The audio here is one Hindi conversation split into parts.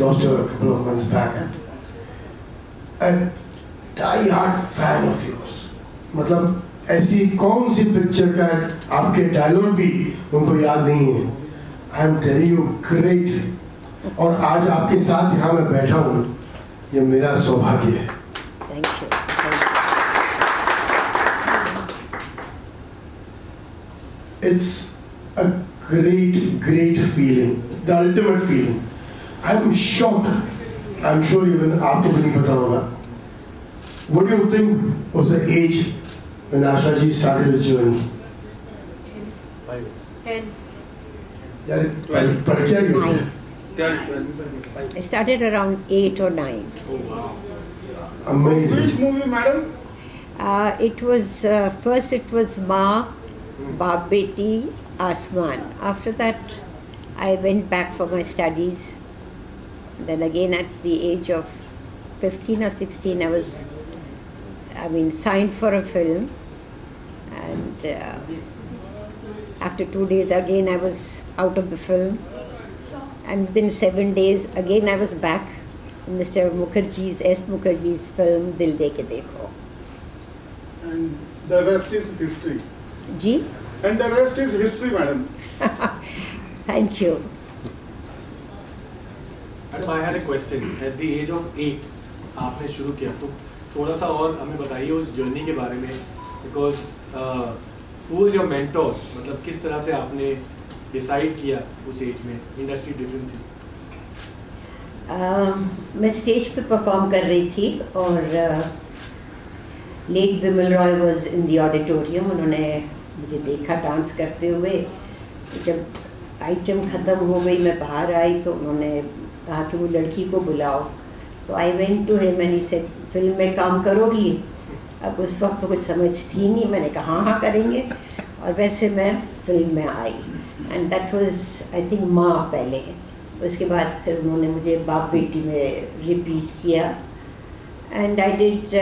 lost her a couple of months back. A die-hard fan of yours. मतलब ऐसी कौन सी पिक्चर का आपके डायलॉग भी उनको याद नहीं है? I am telling you great. और आज आपके साथ यहाँ मैं बैठा हूँ, ये मेरा सौभाग्य है. Thank you. It's a great feeling, the ultimate feeling. I'm shocked. I'm sure even आपको भी नहीं पता होगा. What do you think was the age when Asha ji started the journey? 10. यार पढ़ क्या ये? 12. I started around 8 or 9. Oh wow. Amazing. Which movie, madam? It was first it was Ma, Baap Beti, Asman. After that, I went back for my studies. Then again at the age of 15 or 16, I was, signed for a film. And after 2 days again, I was out of the film. And within 7 days, again I was back in Mr. Mukherjee's, S. Mukherjee's film, Dil De Ke Dekho. And the rest is history. Ji? And the rest is history, madam. Thank you. Madam, I had a question. At the age of 8, आपने शुरू किया, तो थोड़ा सा और हमें बताइए उस जर्नी के बारे में. Because who was your mentor? मतलब किस तरह से आपने डिसाइड किया उस एज में? इंडस्ट्री डिफरेंट थी. मैं स्टेज पे परफॉर्म कर रही थी और late Bimal Roy was in the auditorium. उन्होंने मुझे देखा डांस करते हुए. जब आइटम ख़त्म हो गई, मैं बाहर आई तो उन्होंने कहा कि वो लड़की को बुलाओ. तो I went to him and he said, film में काम करोगी? अब उस वक्त तो कुछ समझ थी नहीं. मैंने कहा हाँ करेंगे. और वैसे मैं फिल्म में आई. And that was I think माँ पहले. उसके बाद फिर उन्होंने मुझे बाप बेटी में रिपीट किया. And I did,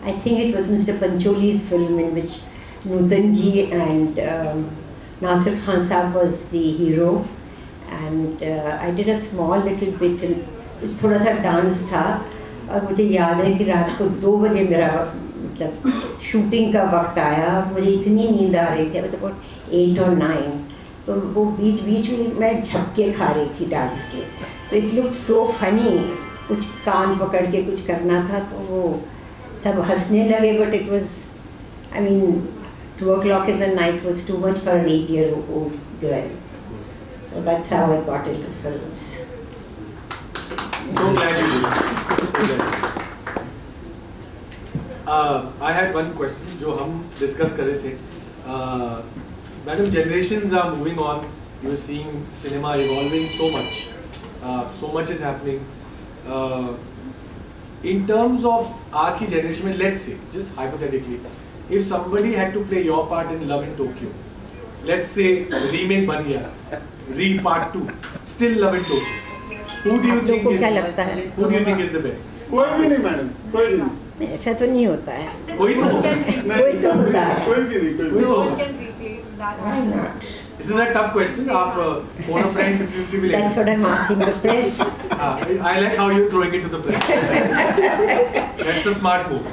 I think it was Mister Pancholi's film in which Nutan ji and Nasir Khan साहब was the hero. And I did a small little bit, थोड़ा सा डांस था. और मुझे याद है कि रात को 2 बजे मेरा मतलब शूटिंग का वक्त आया. मुझे इतनी नींद आ रही थी, मतलब 8 और 9. तो वो बीच में मैं झपके खा रही थी डांस के. तो इट लुक्ड सो फनी. कुछ कान पकड़ के कुछ करना था तो वो सब हंसने लगे. But it was, 2 o'clock in the night was too much for an 8-year-old girl. So that's how I got into films. So glad you did. I had one question जो हम डिस्कस कर रहे थे. Madam, generations are moving on. You're seeing cinema evolving so much. So much is happening. In terms of आज की generation में, let's say, just hypothetically, if somebody had to play your part in Love in Tokyo, let's say remake बन गया, Part 2, still Love in Tokyo. Who do you think is? क्या लगता है? Who do you think is the best? कोई भी नहीं, madam. कोई भी नहीं. ऐसा तो नहीं होता है. कोई तो होगा. कोई तो होता है. कोई भी नहीं. कोई तो No one होगा. can replace that. Why not? This is a tough question. आप phone a friend 50-50 भी ले That's what I'm asking the press. I like how you're throwing it to the press. That's the smart move.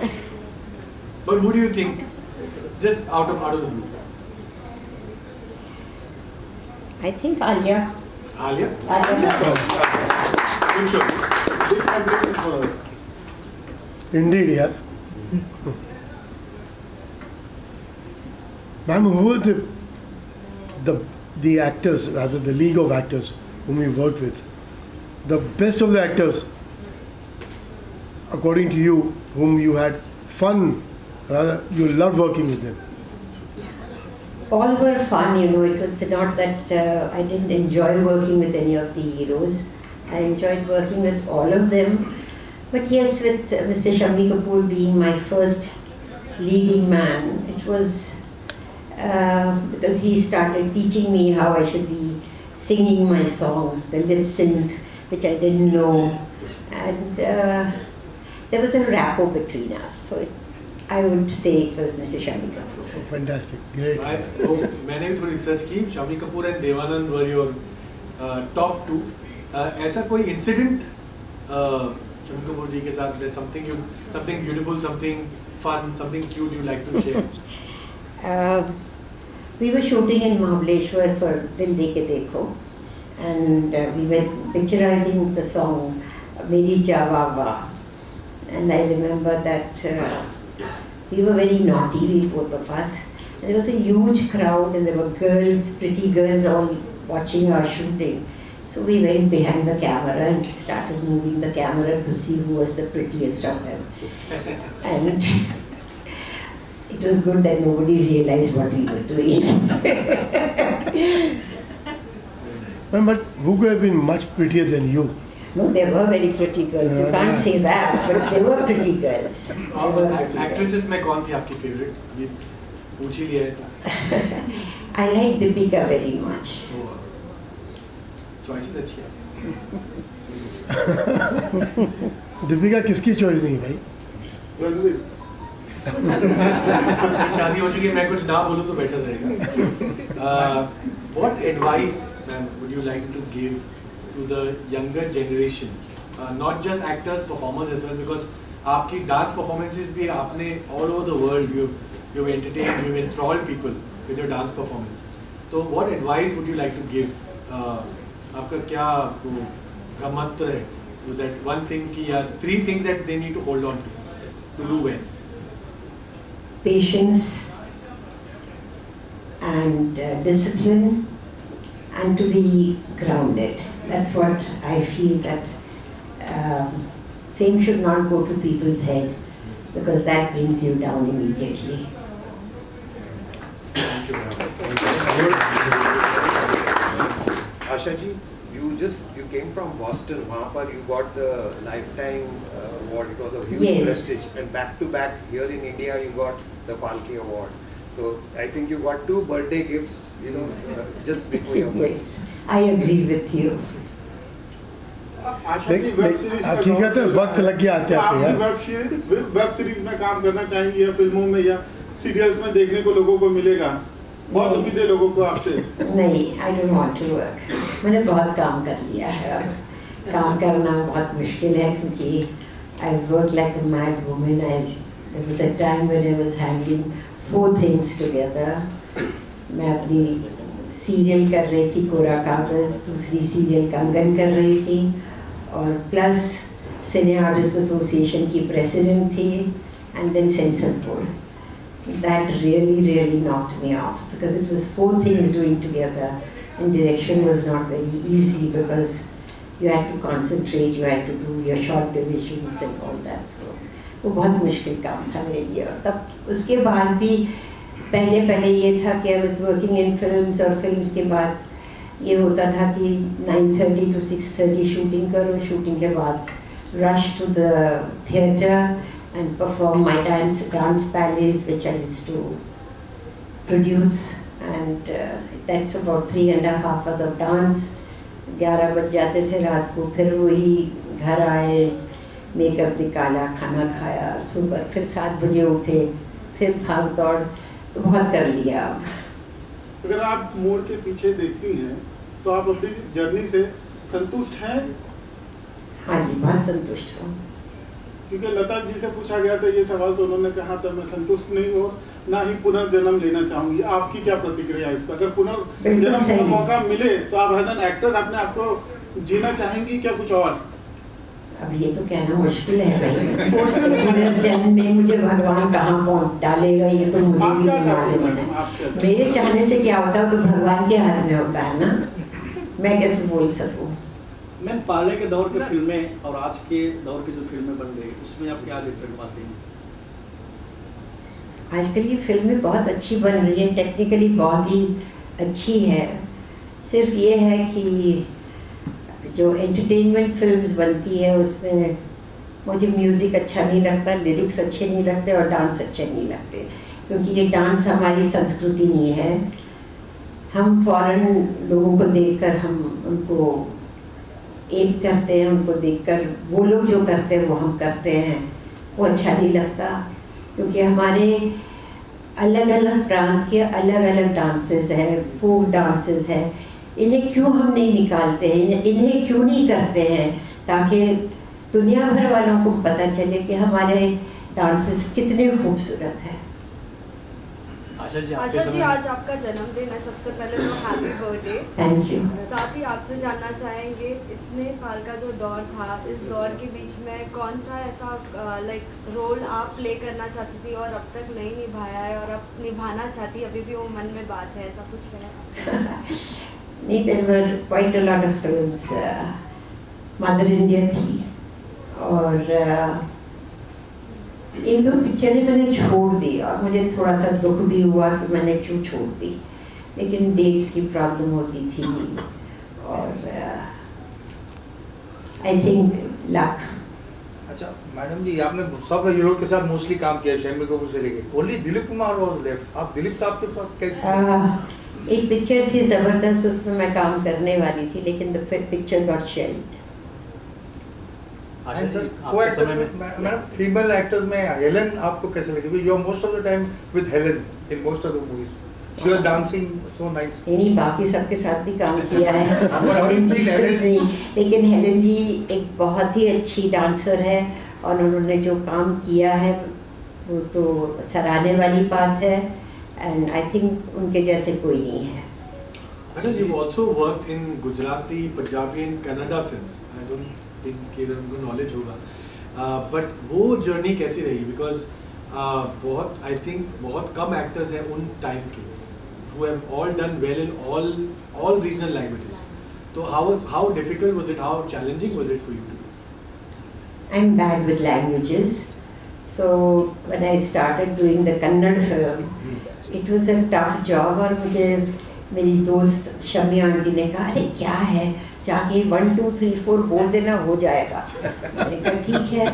But who do you think? Just out of the blue. I think Alia. Alia? Alia. Good choice. Big competition for us. Indeed, yeah. Ma'am, who were the actors, rather the league of actors whom you worked with? The best of the actors, according to you, whom you had fun, rather you loved working with them. All were fun, It was not that I didn't enjoy working with any of the heroes. I enjoyed working with all of them. But yes, with Mr. Shammi Kapoor being my first leading man, it was because he started teaching me how I should be singing my songs, the lip sync, which I didn't know. And there was a rapport between us. So I would say it was Mr. Shammi Kapoor. Oh, fantastic, great. मैंने भी थोड़ी रिसर्च की. Shammi Kapoor and Devanand were your top 2. ऐसा कोई इंसिडेंट शम्मी कपूर जी के साथ, that something beautiful, something fun, something cute you like to share? We were shooting in Mahabaleshwar for Dil De Ke Dekho, and we were picturizing the song Meri Jawaba, and I remember that we were very naughty, we both of us. There was a huge crowd and there were girls, pretty girls all watching our shooting. So we went behind the camera and started moving the camera to see who was the prettiest of them. And it was good that nobody realized what we were doing. But who could have been much prettier than you? No, they were very pretty girls. You can't say that, but they were pretty girls. Actresses में कौन थी आपकी favorite? अभी पूछ ही लिया है. I like Deepika very much. Choices अच्छी है. दीपिका किसकी चॉइस नहीं भाई? शादी हो चुकी है, मैं कुछ ना बोलूँ तो बेटर रहेगा. What advice, ma'am, would you like to give to the younger generation? Not just actors, performers as well, because आपकी dance performances भी आपने all over the world you've entertained, you've enthralled people with your dance performance. So what advice would you like to give? आपका क्या वो ब्रह्मास्त्र है, so that one thing की या 3 things that they need to hold on to do well? Patience and discipline, and to be grounded. That's what I feel, that fame should not go to people's head, because that brings you down immediately. Thank you. Asha ji, you came from Boston. वहाँ पर you got the lifetime award. It was a huge Yes. prestige. And back to back here in India, you got the Palki Award. So I think you got 2 birthday gifts, just before your birthday. Yes, I agree with you. हकीकत है वक्त लग गया आते आते यार. वेब सीरीज में काम करना चाहेंगे या फिल्मों में या सीरियल्स में देखने को लोगों को मिलेगा? बहुत उम्मीद है लोगों को आपसे. नहीं, I don't want to work. मैंने बहुत काम कर लिया है और काम करना बहुत मुश्किल है, क्योंकि I worked like a mad woman. There was a time when I was handling 4 things together. मैं अपनी सीरियल कर रही थी कोरा कागज, दूसरी सीरियल कंगन कर रही थी, और प्लस सिने आर्टिस्ट एसोसिएशन की प्रेसिडेंट थी, and then censor board. That really knocked me off, because it was 4 things doing together, and direction was not very easy because you had to concentrate, you had to do your short divisions and all that. So वो बहुत मुश्किल काम था मेरे लिए. और तब उसके बाद भी पहले ये था कि I was working in films, और फिल्म्स के बाद ये होता था कि 9:30 to 6:30 शूटिंग करो, शूटिंग के बाद rush to the theatre and perform my dance ballets, which I used to produce, and that's about 3.5 hours of dance. 11 बज जाते थे रात को, फिर वही घर आए, मेकअप निकाला, खाना खाया, सुबह फिर 7 बजे उठे, फिर भाग दौड़, तो बहुत कर लिया. अगर आप मोड़ के पीछे देखती हैं तो आप अपनी जर्नी से संतुष्ट हैं? हाँ जी, बहुत संतुष्ट हूँ. क्योंकि लता जी से पूछा गया था ये सवाल, तो उन्होंने कहा था मैं संतुष्ट नहीं हूँ, ना ही पुनर्जन्म लेना चाहूंगी. आपकी क्या प्रतिक्रिया है इस पर? अगर पुनर्जन्म का मौका मिले तो आप एज एन एक्टर अपने आप को जीना चाहेंगी क्या कुछ और? अब ये तो कहना मुश्किल है भाई. पुनर्जन्म में मुझे भगवान कहाँ डालेगा, ये तो मुझे भी नहीं मालूम है. मेरे चाहने से क्या होता है तो भगवान के हाथ में होता है ना, मैं कैसे बोल सकूँ. मैम, पहले के दौर की फिल्में और आज के दौर की जो फिल्में बन रही उसमें आप क्या डिफरेंट पाते हैं? आजकल ये फिल्में बहुत अच्छी बन रही हैं, टेक्निकली बहुत ही अच्छी है. सिर्फ ये है कि जो एंटरटेनमेंट फिल्म्स बनती है उसमें मुझे म्यूज़िक अच्छा नहीं लगता, लिरिक्स अच्छे नहीं लगते और डांस अच्छे नहीं लगते, क्योंकि ये डांस हमारी संस्कृति नहीं है. हम फॉरेन लोगों को देखकर हम उनको एम करते हैं, उनको देखकर वो लोग जो करते हैं वो हम करते हैं, वो अच्छा नहीं लगता. क्योंकि हमारे अलग अलग प्रांत के अलग अलग डांसेस हैं, फोक डांसेस हैं, इन्हें क्यों हम नहीं निकालते हैं, इन्हें क्यों नहीं करते हैं, ताकि दुनिया भर वालों को पता चले कि हमारे डांसेस कितने खूबसूरत हैं। आशा जी आज आपका जन्मदिन है, सबसे पहले तो हैप्पी बर्थडे। Thank you. साथ ही आपसे जानना चाहेंगे इतने साल का जो दौर था, इस दौर के बीच में कौन सा ऐसा रोल आप प्ले करना चाहती थी और अब तक नहीं निभाया है और अब निभाना चाहती, अभी भी वो मन में बात है, ऐसा कुछ है? नहीं, there were quite a lot of films. Mother India थी और एक दो पिक्चरें मैंने छोड़ दी और मुझे थोड़ा सा दुख भी हुआ कि मैंने क्यों छोड़ दी, लेकिन डेट्स की प्रॉब्लम होती थी और आई थिंक लक। अच्छा मैडम जी, आपने सब हीरो के साथ मोस्टली काम किया, शम्मी कपूर से लेके, only Dilip Kumar was left. आप दिलीप साहब के साथ कैसे? एक पिक्चर थी ज़बरदस्त, उसमें मैं काम करने वाली थी, लेकिन the picture got shelved. Madam female actors में हेलेन आपको कैसे लगी? You are most of the time with Helen in most of the movies, she was dancing so nice. नहीं, बाकी सबके साथ भी काम किया है हेलेन जी से नहीं, लेकिन हेलेन जी एक बहुत ही अच्छी डांसर है और उन्होंने जो काम किया है वो तो सराहने वाली बात है, एंड आई थिंक उनके जैसे कोई नहीं है। अच्छा, you've also worked in Gujarati, Punjabi and Kannada films. I don't think कि अगर उनको knowledge होगा, but वो journey कैसी रही? Because बहुत I think बहुत कम actors हैं उन time के who have all done well in all regional languages. So how difficult was it? How challenging was it for you to do? I'm bad with languages, so when I started doing the Kannada film, it was a tough job और मुझे मेरी दोस्त शम्मी आंटी ने कहा अरे क्या है, जाके 1 2 3 4 बोल देना हो जाएगा। मैंने कहा ठीक है।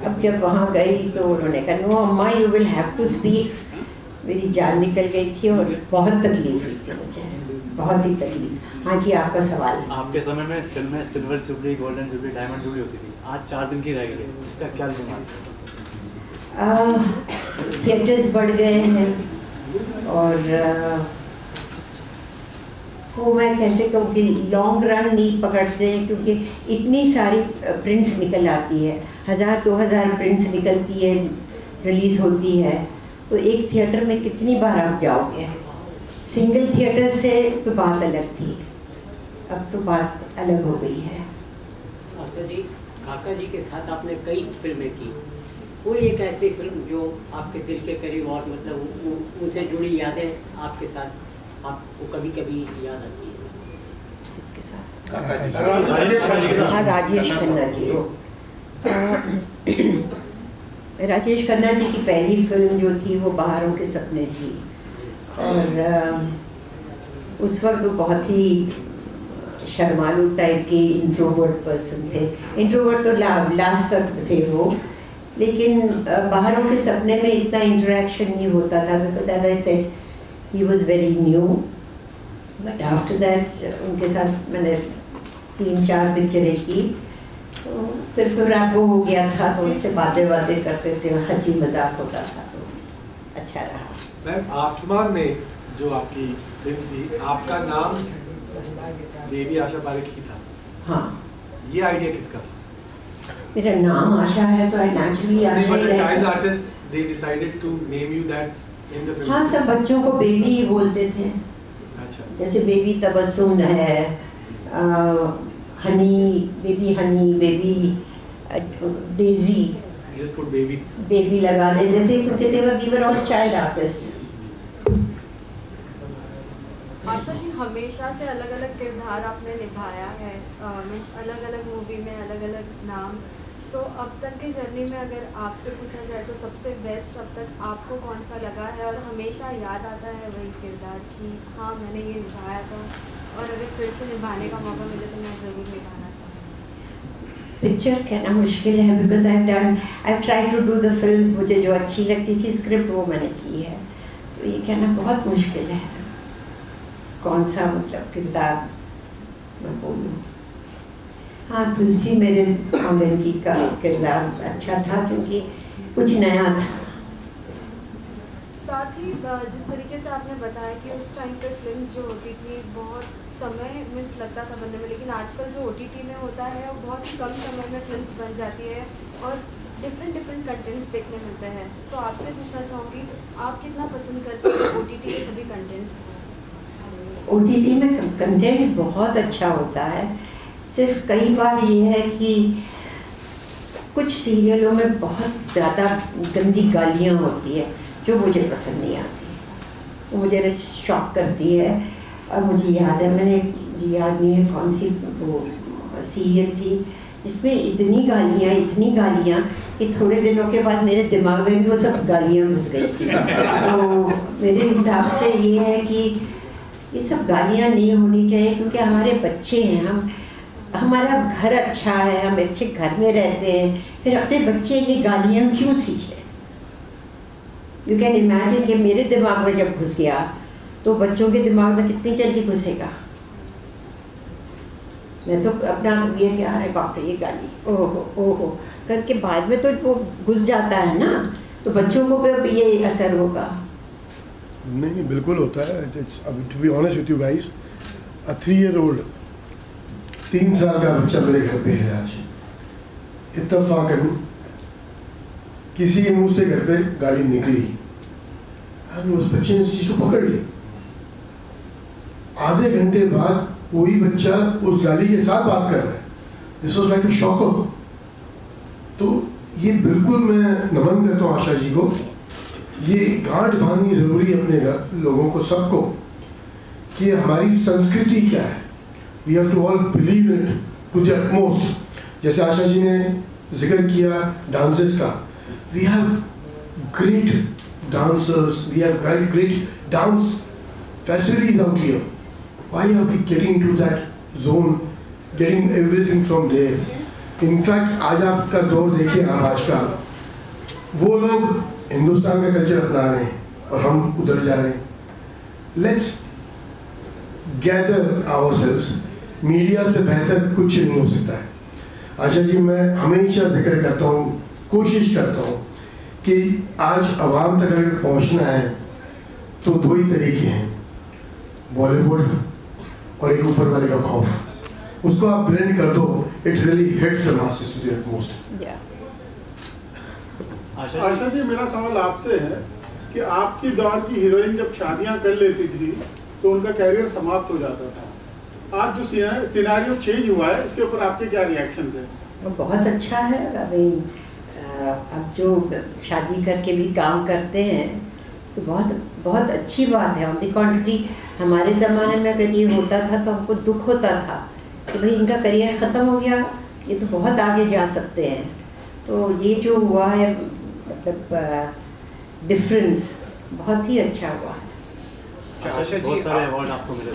अब जब वहाँ गई तो उन्होंने कहा no amma you will have to speak. मेरी जान निकल गई थी और बहुत तकलीफ हुई थी मुझे, बहुत ही तकलीफ। हाँ जी, आपका सवाल। आपके समय में फिल्म में silver jubilee, golden jubilee, diamond jubilee होती थी, आज 4 दिन की रह गई है, इसका क्या डिमांड? थिएटर्स बढ़ गए हैं और वो मैं कैसे कहूँ कि लॉन्ग रन नहीं पकड़ते हैं, क्योंकि इतनी सारी प्रिंट्स निकल आती है, 1000-2000 प्रिंट्स निकलती है, रिलीज़ होती है, तो एक थिएटर में कितनी बार आप जाओगे? सिंगल थिएटर से तो बात अलग थी, अब तो बात अलग हो गई है। आशा जी, काका जी के साथ आपने कई फिल्में की, कोई एक ऐसी फिल्म जो आपके दिल के करीब और मतलब उनसे जुड़ी यादें आपके साथ आपको कभी कभी याद आती है? किसके साथ? हाँ, राजेश खन्ना जी। राजेश खन्ना जी की पहली फिल्म जो थी वो बहारों के सपने थी और उस वक्त वो बहुत ही शर्मालू टाइप के इंट्रोवर्ट पर्सन थे। इंट्रोवर्ट तो लास्ट तक थे वो, लेकिन बहारों के सपने में इतना इंटरेक्शन नहीं होता था, because as I said he was very new, but after that उनके साथ मैंने 3-4 पिक्चरें की, तो फिर रैपो हो गया था, तो उनसे बातें करते थे, हंसी मजाक होता था, तो अच्छा रहा। मैम, आसमान में जो आपकी फिल्म थी, आपका नाम बेबी आशा पारेख ही था। हाँ, ये आइडिया किसका था? मेरा नाम आशा है तो आई नेचुरली आशा ही रहेगा। Child artiste they decided to name you that in the film. हाँ, सब बच्चों को बेबी ही बोलते थे। अच्छा, जैसे बेबी तबस्सुम है, honey, baby honey, baby Daisy, just put baby, baby लगा देते थे, क्योंकि we were all child artist. Asha ji, हमेशा से अलग अलग किरदार आपने निभाया है, मीन्स अलग अलग मूवी में अलग अलग नाम। सो अब तक की जर्नी में अगर आपसे पूछा जाए तो सबसे बेस्ट अब तक आपको कौन सा लगा है और हमेशा याद आता है वही किरदार कि हाँ मैंने ये निभाया था और अगर फिर से निभाने का मौका मिले तो मैं ज़रूर निभाना चाहूँगी? पिक्चर कहना मुश्किल है, because I try to do the film. मुझे जो अच्छी लगती थी स्क्रिप्ट वो मैंने की है, तो ये कहना बहुत मुश्किल है कौन सा मतलब किरदार मैं बोलूँ। हाँ, तुलसी मेरे आंगन की का किरदार अच्छा था क्योंकि कुछ नया था। साथ ही जिस तरीके से आपने बताया कि उस टाइम पे फिल्म्स जो होती थी बहुत समय मीन्स लगता था बनने में, लेकिन आजकल जो OTT में होता है वो बहुत ही कम समय में फिल्म्स बन जाती है और डिफरेंट कंटेंट्स देखने मिलते हैं। सो आपसे पूछना चाहूँगी, आप कितना पसंद करते हैं OTT के सभी कंटेंट्स? OTT में कंटेंट बहुत अच्छा होता है, सिर्फ कई बार ये है कि कुछ सीरियलों में बहुत ज़्यादा गंदी गालियाँ होती है जो मुझे पसंद नहीं आती, वो मुझे शॉक करती है। और मुझे याद है, मैंने याद नहीं है कौन सी वो सीरियल थी जिसमें इतनी गालियाँ कि थोड़े दिनों के बाद मेरे दिमाग में भी वो सब गालियाँ घुस गई थी। तो मेरे हिसाब से ये है कि ये सब गालियाँ नहीं होनी चाहिए, क्योंकि हमारे बच्चे हैं, हमारा घर अच्छा है, हम अच्छे घर में रहते हैं, फिर अपने बच्चे ये गालियाँ क्यों सीखें? यू कैन इमेजिन कि मेरे दिमाग में जब घुस गया तो बच्चों के दिमाग में कितनी जल्दी घुसेगा। मैं तो अपना ये कि अरे बाप रे ये गाली ओहो करके बाद में तो वो घुस जाता है ना, तो बच्चों को भी ये असर होगा। नहीं बिल्कुल होता है। To be honest with you guys, a 3-year-old 3 साल का बच्चा मेरे घर पे है आज, इत्तेफाकन किसी के मुंह से घर पे गाली निकली, हमने उस बच्चे ने उस चीज को पकड़ ली। आधे घंटे बाद वही बच्चा उस गाली के साथ बात कर रहा है। This was like a shock. तो ये बिल्कुल मैं नमन करता हूँ आशा जी को, ये गांठ बांधनी जरूरी है अपने घर लोगों को, सबको, कि हमारी संस्कृति क्या है। We have to all believe in it to the utmost। जैसे आशा जी ने जिक्र किया डांसेस का, we have great dancers, we have great dance facilities out here. Why are we getting into that zone, getting everything from there? In fact, आज आपका दौर देखिए, आप आज का, वो लोग हिंदुस्तान का कल्चर अपना रहे हैं और हम उधर जा रहे हैं। Let's gather ourselves। मीडिया से बेहतर कुछ नहीं हो सकता है। आशा जी, मैं हमेशा जिक्र करता हूँ, कोशिश करता हूँ कि आज आवाम तक अगर पहुंचना है तो 2 ही तरीके हैं, बॉलीवुड और एक ऊपर वाले का खौफ। उसको आप ब्लेंड कर दो, it really hits the masses to the most. Asha ji, मेरा सवाल आपसे है कि आपकी दौर की हीरोइन जब शादियां कर लेती थी तो उनका कैरियर समाप्त हो जाता था। आज जो सिनेरियो चेंज हुआ है, इसके ऊपर आपके क्या रिएक्शन है? बहुत अच्छा है। अभी अब जो शादी करके भी काम करते हैं तो बहुत अच्छी बात है। ऑन द कॉन्ट्री, हमारे ज़माने में अगर ये होता था तो हमको दुख होता था कि भाई इनका करियर ख़त्म हो गया, ये तो बहुत आगे जा सकते हैं। तो ये जो हुआ है, मतलब डिफरेंस बहुत ही अच्छा हुआ है। बहुत सारे अवार्ड आपको मिले।